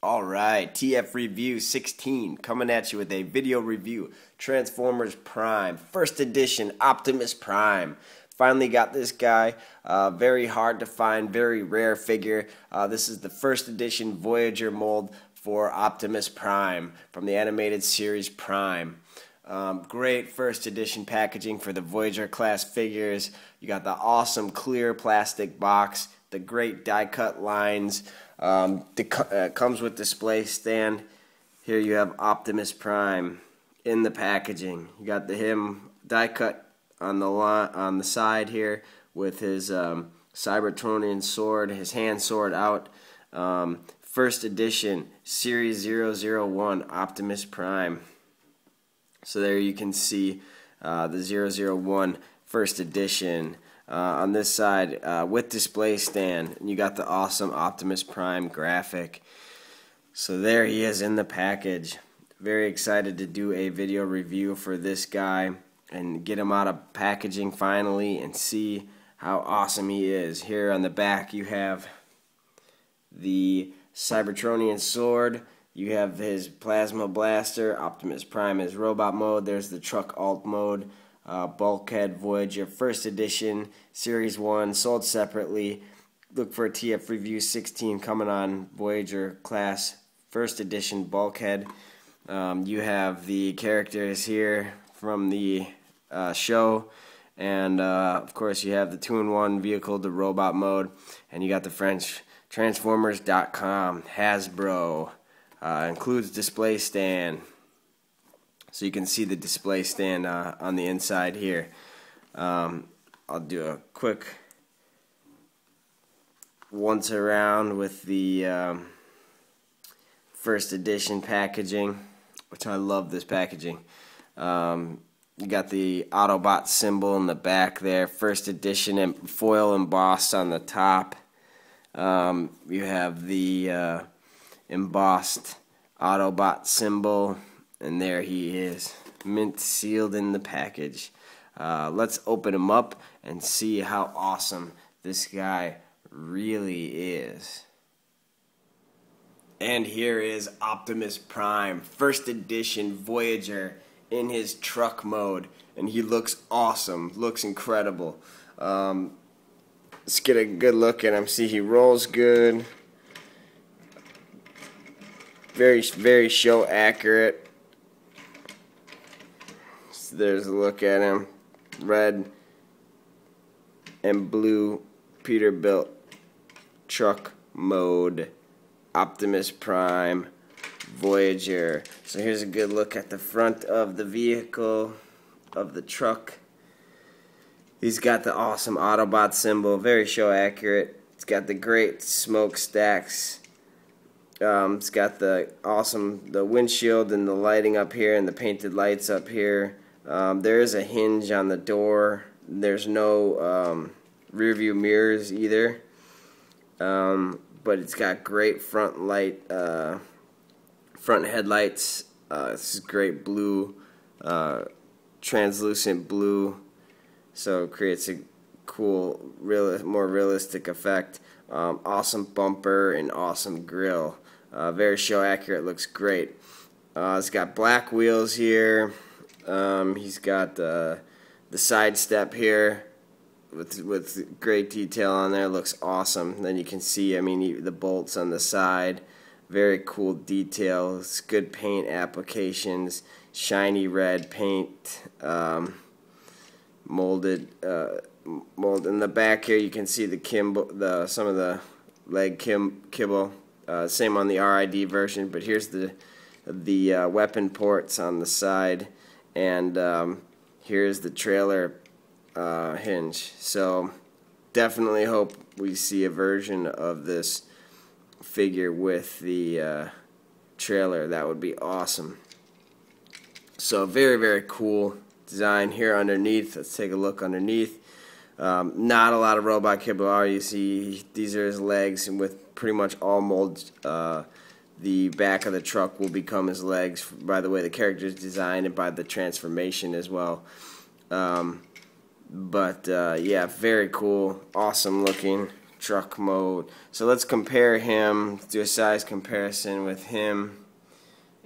Alright, TF Review 16 coming at you with a video review. Transformers Prime, first edition Optimus Prime. Finally got this guy. Very hard to find, very rare figure. This is the first edition Voyager mold for Optimus Prime from the animated series Prime. Great first edition packaging for the Voyager class figures. You got the awesome clear plastic box, the great die cut lines. Comes with display stand. Here you have Optimus Prime in the packaging. You got him die cut on the side here with his Cybertronian Sword, his hand sword out. First edition Series 001 Optimus Prime. So there you can see the 001 first edition. On this side with display stand, and you got the awesome Optimus Prime graphic. So there he is in the package. Very excited to do a video review for this guy and get him out of packaging finally and see how awesome he is. Here on the back you have the Cybertronian Sword, you have his plasma blaster, Optimus Prime is robot mode, there's the truck alt mode. Bulkhead Voyager first edition Series 1 sold separately. Look for a TF Review 16 coming on Voyager class first edition Bulkhead. You have the characters here from the show, and of course you have the 2-in-1 vehicle, the robot mode, and you got the French Transformers.com Hasbro. Includes display stand. So you can see the display stand on the inside here. I'll do a quick once around with the first edition packaging, which I love this packaging. You got the Autobot symbol in the back there, first edition, and foil embossed on the top. You have the embossed Autobot symbol. And there he is, mint sealed in the package. Let's open him up and see how awesome this guy really is. And here is Optimus Prime, first edition Voyager in his truck mode. And he looks awesome, looks incredible. Let's get a good look at him. See, he rolls good. Very show accurate. There's a look at him. Red and blue Peterbilt truck mode. Optimus Prime Voyager. So here's a good look at the front of the vehicle, of the truck. He's got the awesome Autobot symbol. Very show accurate. It's got the great smokestacks. It's got the windshield and the lighting up here and the painted lights up here. There is a hinge on the door. There's no rear view mirrors either, but it's got great front headlights. This is great blue, translucent blue, so it creates a cool, more realistic effect. Awesome bumper and awesome grille. Very show accurate. Looks great. It's got black wheels here. He's got the side step here with great detail on there. Looks awesome. Then you can see, I mean, the bolts on the side. Very cool details. Good paint applications. Shiny red paint. Molded. Mold in the back here. You can see some of the leg kibble. Same on the RID version, but here's the weapon ports on the side. And here's the trailer hinge. So definitely hope we see a version of this figure with the trailer. That would be awesome. So very cool design here underneath. Let's take a look underneath. Not a lot of robot kibble. You see these are his legs, and with pretty much all molds, the back of the truck will become his legs by the way the character is designed and by the transformation as well. Yeah, very cool, awesome looking truck mode. So let's compare him, do a size comparison with him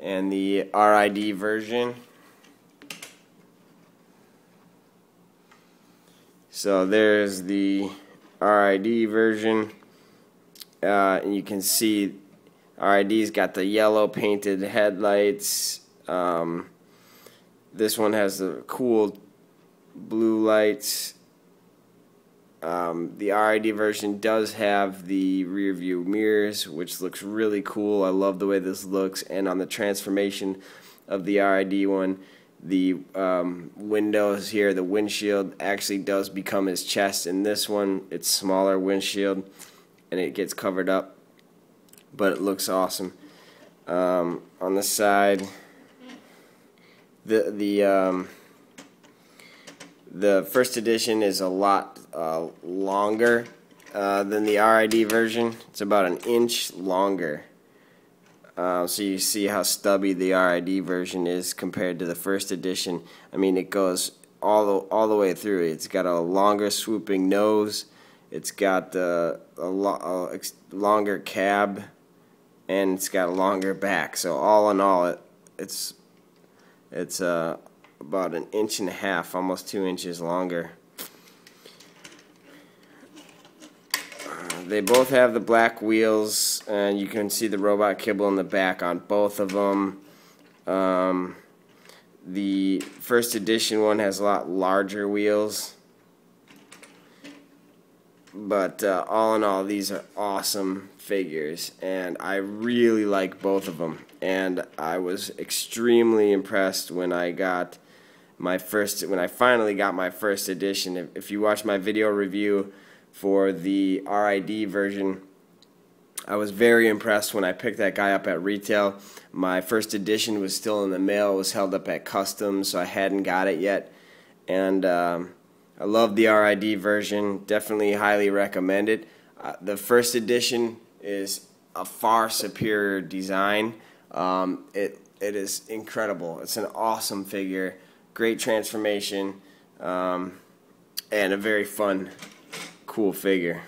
and the RID version. So there's the RID version, and you can see RID's got the yellow painted headlights. This one has the cool blue lights. The RID version does have the rear view mirrors, which looks really cool. I love the way this looks. And on the transformation of the RID one, the windows here, the windshield actually does become his chest. In this one, it's smaller windshield and it gets covered up, but it looks awesome. On the side, the first edition is a lot longer than the RID version. It's about an inch longer. So you see how stubby the RID version is compared to the first edition. I mean, it goes all the way through. It's got a longer swooping nose. It's got a longer cab, and it's got a longer back. So all in all, it's about an inch and a half, almost 2 inches longer. They both have the black wheels, and you can see the robot kibble in the back on both of them. The first edition one has a lot larger wheels, but all in all, these are awesome figures, and I really like both of them. And I was extremely impressed when I finally got my first edition. If you watch my video review for the RID version, I was very impressed when I picked that guy up at retail. My first edition was still in the mail. It was held up at customs, so I hadn't got it yet. And I love the RID version. Definitely highly recommend it. The first edition is a far superior design. It is incredible. It's an awesome figure. Great transformation, and a very fun, cool figure.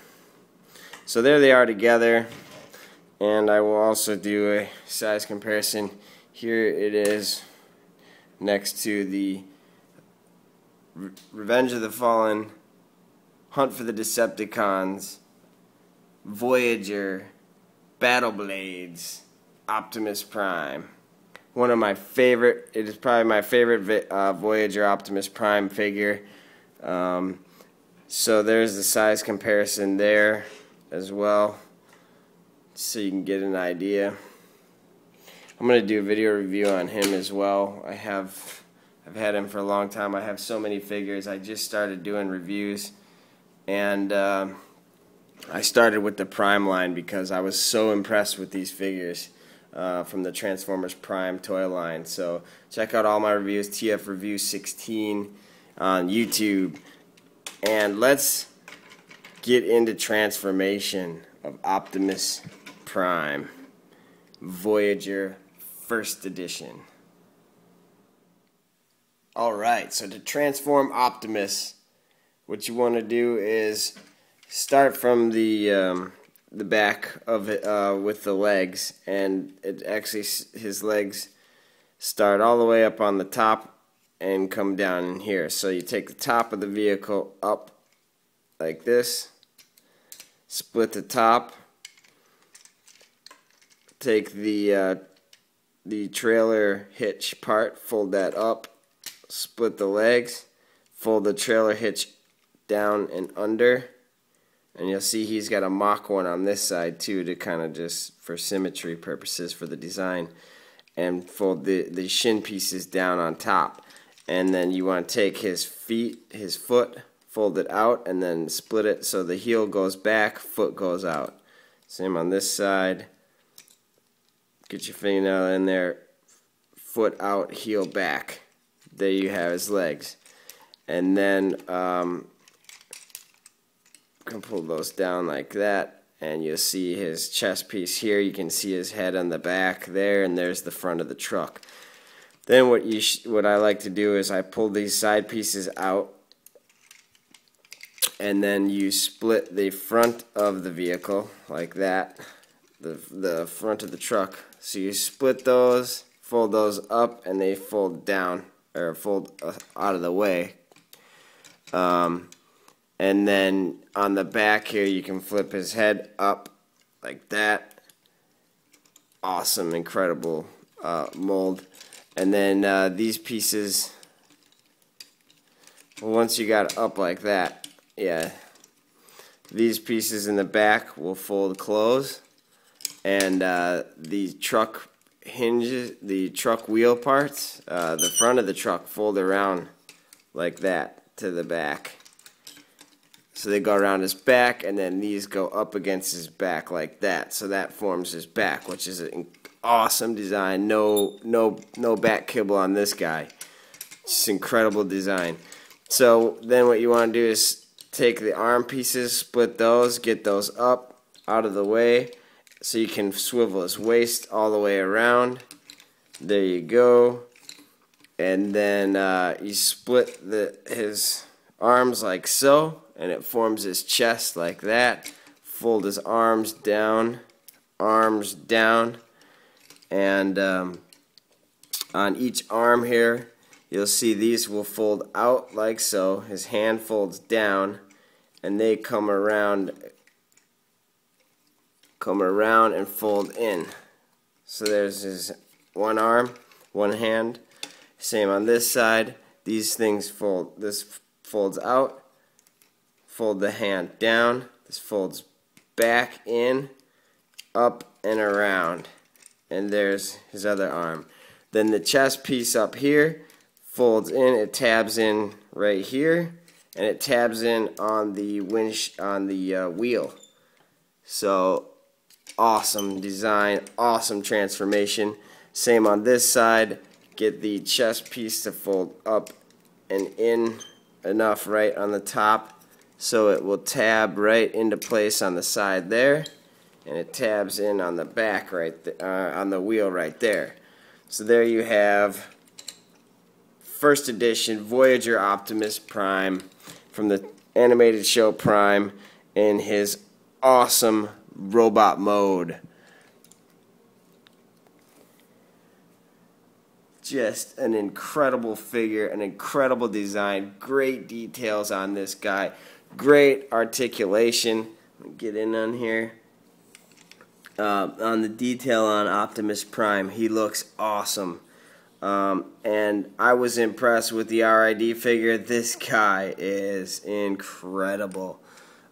So there they are together, and I will also do a size comparison. Here it is next to the Revenge of the Fallen, Hunt for the Decepticons, Voyager, Battle Blades, Optimus Prime. One of my favorite, it is probably my favorite Voyager Optimus Prime figure. So there's the size comparison there as well, so you can get an idea. I'm going to do a video review on him as well. I've had him for a long time. I have so many figures. I just started doing reviews, and I started with the Prime line because I was so impressed with these figures from the Transformers Prime toy line. So check out all my reviews, TF Review 16 on YouTube. And let's get into transformation of Optimus Prime, Voyager First Edition. Alright, so to transform Optimus, what you want to do is start from the back of it with the legs, and it actually, his legs start all the way up on the top and come down in here. So you take the top of the vehicle up like this, split the top, take the trailer hitch part, fold that up, split the legs, fold the trailer hitch down and under, and you'll see he's got a Mach 1 on this side too, to kind of just for symmetry purposes for the design, and fold the shin pieces down on top. And then you want to take his foot, fold it out, and then split it so the heel goes back, foot goes out. Same on this side. Get your fingernail in there, foot out, heel back. There you have his legs. And then can pull those down like that, and you'll see his chest piece here. You can see his head on the back there, and there's the front of the truck. Then what I like to do is I pull these side pieces out, and then you split the front of the vehicle like that, the front of the truck. So you split those, fold those up, and they fold down, or fold out of the way. And then on the back here, you can flip his head up like that. Awesome, incredible mold. And then these pieces, once you got it up like that, yeah, these pieces in the back will fold close, and the truck hinges, the truck wheel parts, the front of the truck fold around like that to the back. So they go around his back, and then these go up against his back like that. So that forms his back, which is an awesome design. No back kibble on this guy. Just incredible design. So then what you want to do is take the arm pieces, split those, get those up out of the way, so you can swivel his waist all the way around. There you go. And then you split his arms like so, and it forms his chest like that. Fold his arms down, and on each arm here, you'll see these will fold out like so. His hand folds down, and they come around and fold in. So there's his one arm, one hand. Same on this side. These things fold. This folds out. Fold the hand down. This folds back in, up and around. And there's his other arm. Then the chest piece up here folds in. It tabs in right here, and it tabs in on the wheel. So awesome design, awesome transformation. Same on this side. Get the chest piece to fold up and in enough right on the top, so it will tab right into place on the side there, and it tabs in on the back right on the wheel right there. So there you have first edition Voyager Optimus Prime from the animated show Prime in his awesome robot mode. Just an incredible figure, an incredible design, great details on this guy, great articulation. Let me get in on here. On the detail on Optimus Prime, he looks awesome. And I was impressed with the RID figure. This guy is incredible.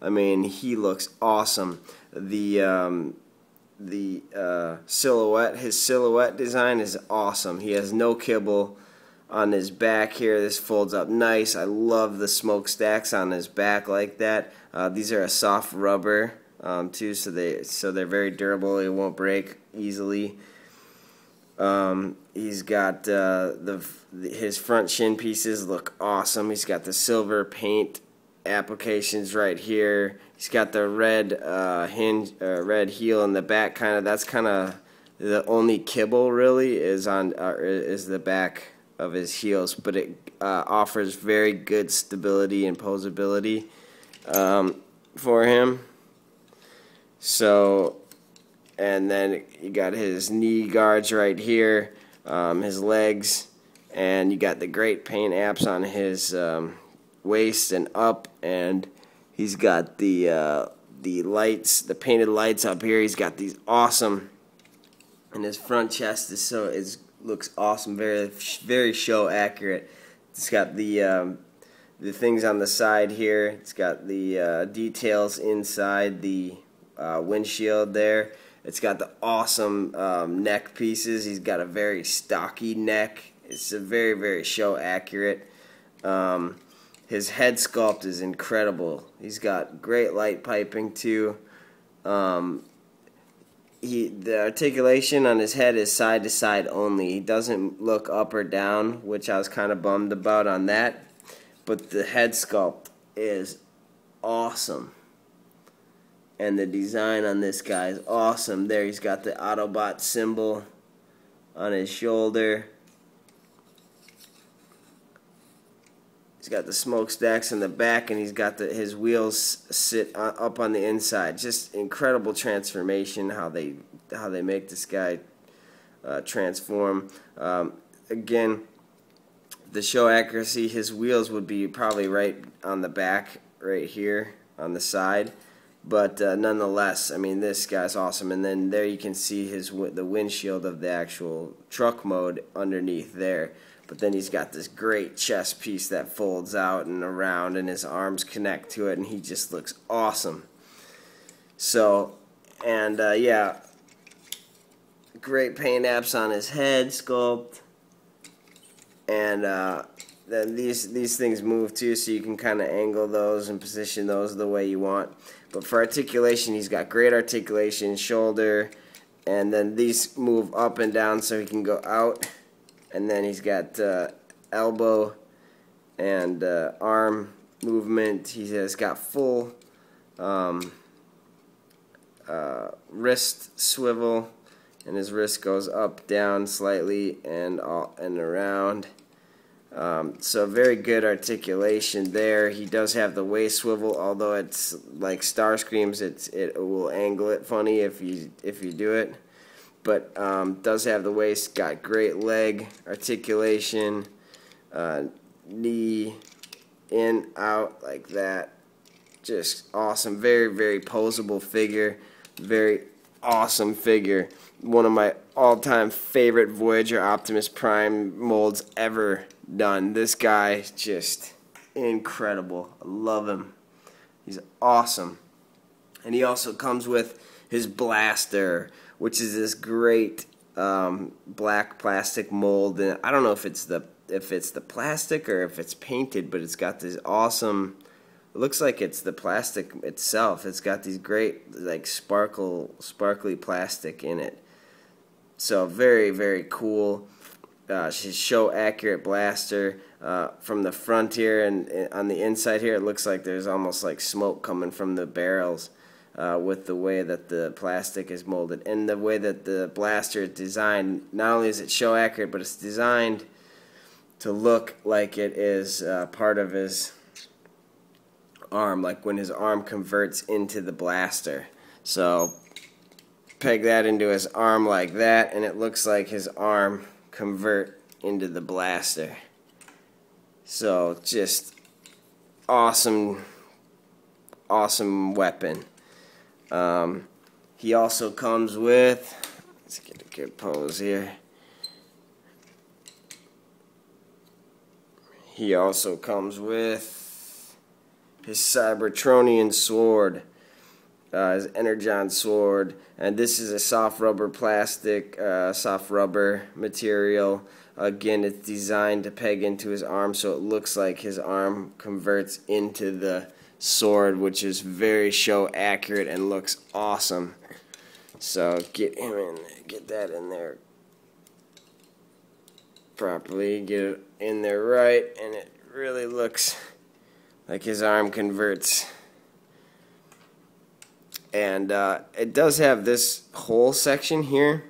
I mean, he looks awesome. The silhouette, his silhouette design is awesome. He has no kibble on his back here. This folds up nice. I love the smokestacks on his back like that. These are a soft rubber too, so they're very durable. They won't break easily. He's got his front shin pieces look awesome. He's got the silver paint applications right here. He's got the red red heel in the back. That's kind of the only kibble really is the back of his heels, but it offers very good stability and posability for him. So, and then you got his knee guards right here, his legs, and you got the great paint apps on his waist and up, and he's got the lights, the painted lights up here. He's got these awesome, and his front chest looks awesome, very show accurate. It's got the things on the side here. It's got the details inside the windshield there. It's got the awesome neck pieces. He's got a very stocky neck. It's a very show accurate. His head sculpt is incredible. He's got great light piping too. The articulation on his head is side to side only. He doesn't look up or down, which I was kind of bummed about on that. But the head sculpt is awesome. And the design on this guy is awesome. There he's got the Autobot symbol on his shoulder. He's got the smokestacks in the back, and he's got his wheels sit up on the inside. Just incredible transformation, how they make this guy transform. Again, the show accuracy, his wheels would be probably right on the back, right here on the side. But nonetheless, I mean, this guy's awesome. And then there you can see the windshield of the actual truck mode underneath there. But then he's got this great chest piece that folds out and around, and his arms connect to it, and he just looks awesome. So, and yeah, great paint apps on his head sculpt. And then these things move too, so you can kind of angle those and position those the way you want. But for articulation, he's got great articulation, shoulder, and then these move up and down so he can go out. And then he's got elbow and arm movement. He has got full wrist swivel, and his wrist goes up, down slightly, and around. So very good articulation there. He does have the waist swivel, although it's like Starscream's, it will angle it funny if you do it. But does have the waist, got great leg articulation, knee in, out like that. Just awesome. Very, very posable figure. Very awesome figure. One of my all-time favorite Voyager Optimus Prime molds ever done. This guy, just incredible. I love him. He's awesome. And he also comes with his blaster, which is this great black plastic mold. And I don't know if it's the plastic or if it's painted, but it's got this awesome. It looks like it's the plastic itself. It's got these great like sparkly plastic in it. So very, very cool. His show accurate blaster from the front here, and on the inside here it looks like there's almost like smoke coming from the barrels with the way that the plastic is molded and the way that the blaster is designed. Not only is it show accurate, but it's designed to look like it is part of his arm, like when his arm converts into the blaster. So peg that into his arm like that, and it looks like his arm convert into the blaster. So just awesome weapon. He also comes with, let's get a good pose here. He also comes with his Cybertronian Sword, his Energon Sword, and this is a soft rubber material. Again, it's designed to peg into his arm, so it looks like his arm converts into the sword, which is very show accurate and looks awesome. So get him in there, get that in there properly, get it in there right, and it really looks like his arm converts. And it does have this whole section here,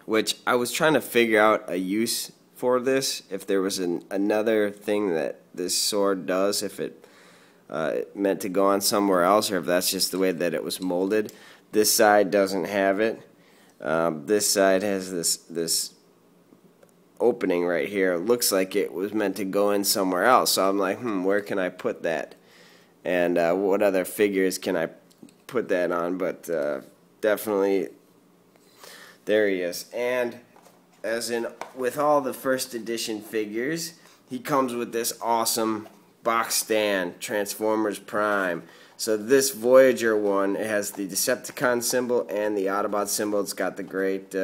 which I was trying to figure out a use for this, if there was another thing that this sword does, if it meant to go on somewhere else, or if that's just the way that it was molded. This side doesn't have it. This side has this opening right here. It looks like it was meant to go in somewhere else. So I'm like, where can I put that? And what other figures can I put that on? But definitely there he is. And as in with all the first edition figures, he comes with this awesome box stand, Transformers Prime. So this Voyager one, it has the Decepticon symbol and the Autobot symbol. It's got the great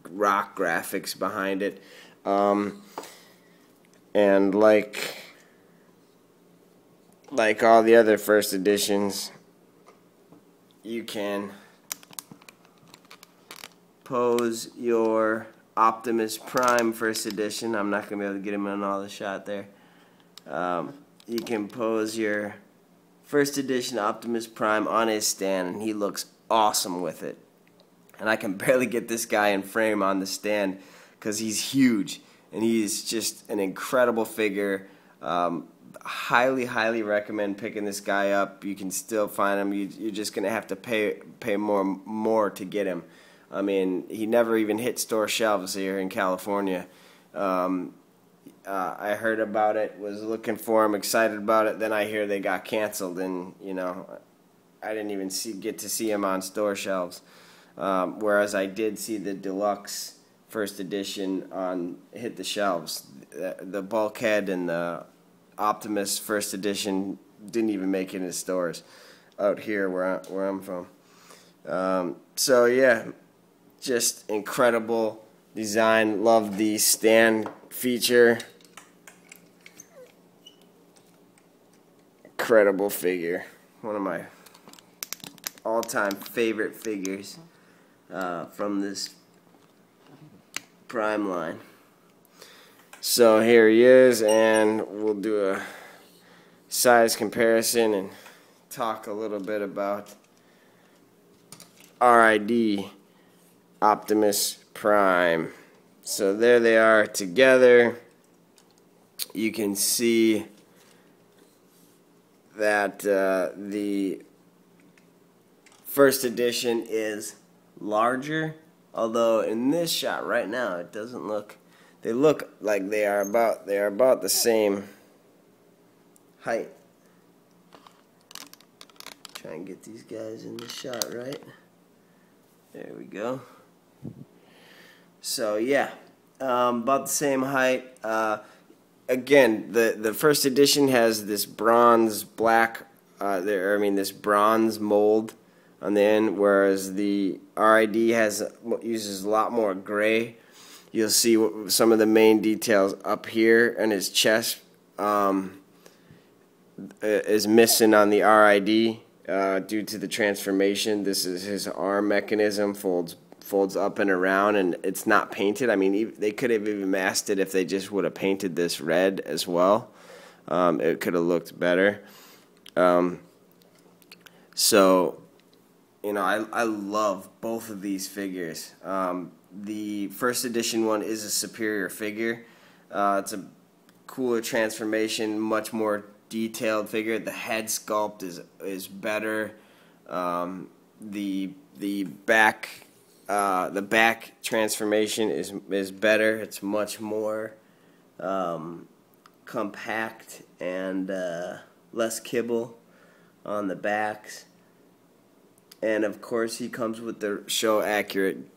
rock graphics behind it. And like all the other first editions, you can pose your Optimus Prime first edition. I'm not going to be able to get him in all the shot there. You can pose your first edition Optimus Prime on his stand, and he looks awesome with it. And I can barely get this guy in frame on the stand because he's huge, and he's just an incredible figure. Highly recommend picking this guy up. You can still find him. You're just gonna have to pay more to get him. I mean, he never even hit store shelves here in California. I heard about it, was looking for him, excited about it. Then I hear they got canceled, and you know, I didn't even get to see him on store shelves. Whereas I did see the deluxe first edition hit the shelves. The bulkhead and the Optimus first edition didn't even make it in stores out here where I'm from. So yeah, just incredible design. Love the stand feature. Incredible figure. One of my all-time favorite figures from this Prime line. So here he is, and we'll do a size comparison and talk a little bit about RID Optimus Prime. So there they are together. You can see that the first edition is larger, although in this shot right now it doesn't look. They look like they are about the same height. Try and get these guys in the shot right. There we go. So yeah, about the same height. Again, the first edition has this bronze black, this bronze mold on the end, whereas the RID uses a lot more gray. You'll see some of the main details up here, and his chest is missing on the RID due to the transformation. This is his arm mechanism, folds up and around, and it's not painted. I mean, they could have even masked it if they just would have painted this red as well. It could have looked better. So, you know, I love both of these figures. The first edition one is a superior figure. It's a cooler transformation, much more detailed figure. The head sculpt is better. The back transformation is better. It's much more compact and less kibble on the backs. And of course, he comes with the show accurate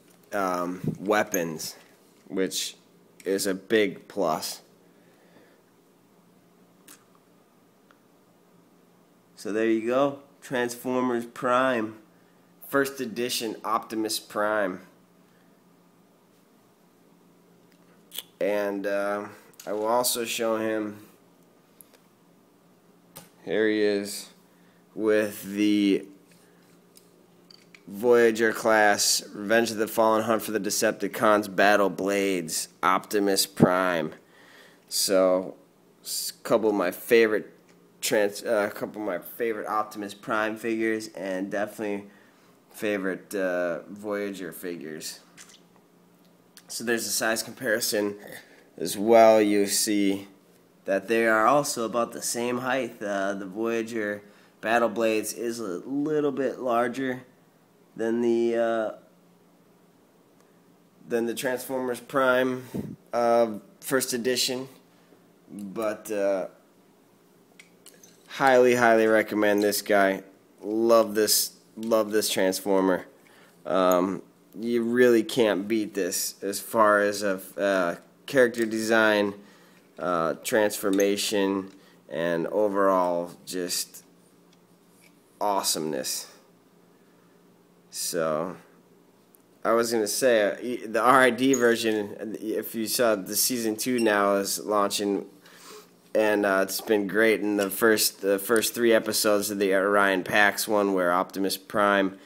weapons, which is a big plus. So there you go, Transformers Prime, first edition Optimus Prime. And I will also show him, here he is with the Voyager class, Revenge of the Fallen, Hunt for the Decepticons, Battle Blades, Optimus Prime. So, a couple of my favorite Optimus Prime figures, and definitely favorite Voyager figures. So there's a size comparison as well. You see that they are also about the same height. The Voyager Battle Blades is a little bit larger than the Transformers Prime first edition, but highly recommend this guy. Love this Transformer. You really can't beat this as far as a character design, transformation, and overall just awesomeness. So, I was going to say, the RID version, if you saw, the Season 2 now is launching, and it's been great. In the first 3 episodes of the Orion Pax one, where Optimus Prime,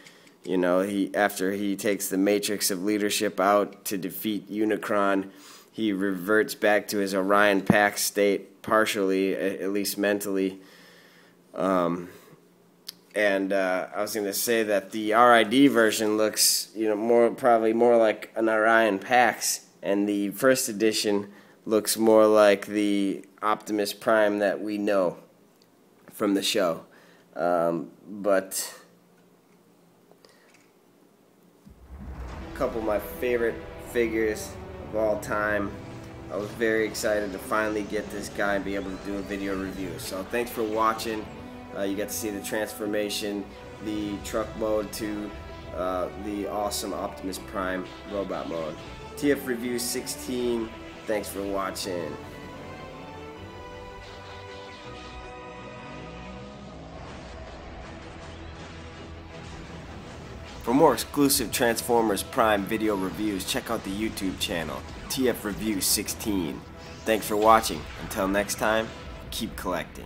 you know, after he takes the Matrix of Leadership out to defeat Unicron, he reverts back to his Orion Pax state, partially, at least mentally. And I was going to say that the RID version looks, you know, probably more like an Orion Pax, and the first edition looks more like the Optimus Prime that we know from the show. But a couple of my favorite figures of all time. I was very excited to finally get this guy and be able to do a video review. So thanks for watching. You get to see the transformation, the truck mode to the awesome Optimus Prime robot mode. TF Review 16. Thanks for watching. For more exclusive Transformers Prime video reviews, check out the YouTube channel, TF Review 16. Thanks for watching. Until next time, keep collecting.